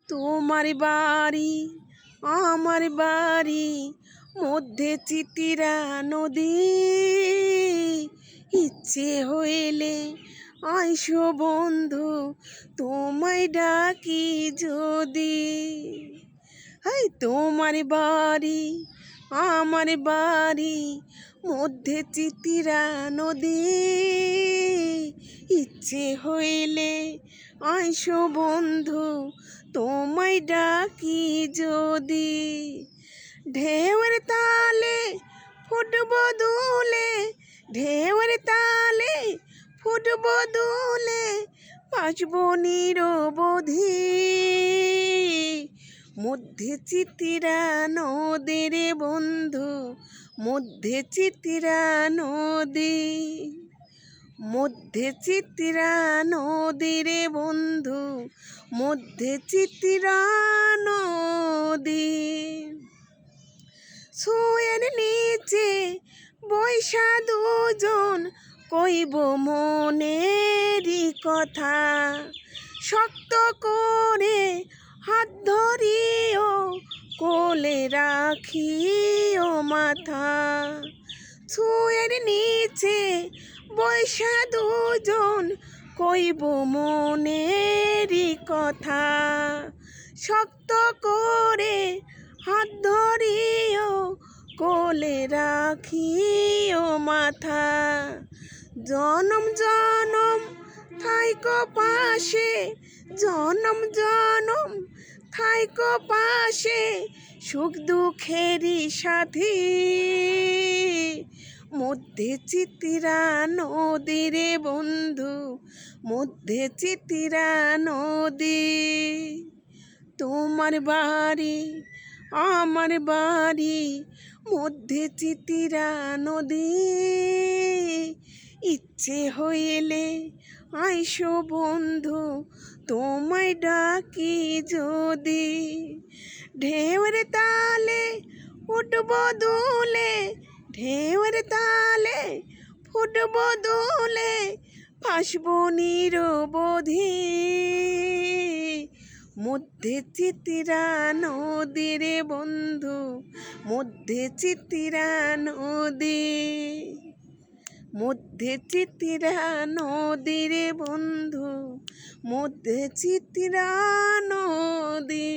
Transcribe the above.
তোমার বাড়ি আমার বাড়ি মধ্যে চিতিরা নদী, ইচ্ছে হইলে আইসো বন্ধু তোমায় ডাকি যদি। হাই তোমার বাড়ি আমার বাড়ি মধ্যে চিতিরা নদী, ইচ্ছে হইলে আইসো বন্ধু তোমায় ডাকি যদি। ঢেউয়ের তালে ফুটব দুলে, ঢেউয়ের তালে ফুটব দুলে, বাঁচব নিরবধি মধ্যে চিতিরা নদীর বন্ধু, মধ্যে চিতিরা নদী, মধ্যে চিতিরা নদীর বন্ধু, মধ্যে চিতিরা নদী। ছুঁয়ের নিচে বৈশা দুজন কইব মনেরই কথা, শক্ত করে হাত ধরিও কোলে রাখিও মাথা। ছুঁয়ের নিচে বৈশা দুজন কইব মনেরই কথা, শক্ত করে হাত ধরিও কোলে রাখিও মাথা। জনম জনম থাইকো পাশে, জনম জনম থাইকো পাশে, সুখ দুঃখেরই সাথী মধ্যে চিতিরা নদীর বন্ধু, মধ্যে চিতিরা নদী। তোমার বাড়ি আমার বাড়ি মধ্যে চিতিরা নদী, ইচ্ছে হইলে আইসো বন্ধু তোমায় ডাকি যদি। ঢেউয়ের তালে উঠব দুলে, ঢেউয়ের তালে ফুটব দুলে, ভাসব নিরবধি মধ্যে চিতিরা নদীর বন্ধু, মধ্যে চিতিরা নদী, মধ্যে চিতিরা নদীর বন্ধু, মধ্যে চিতিরা নদী।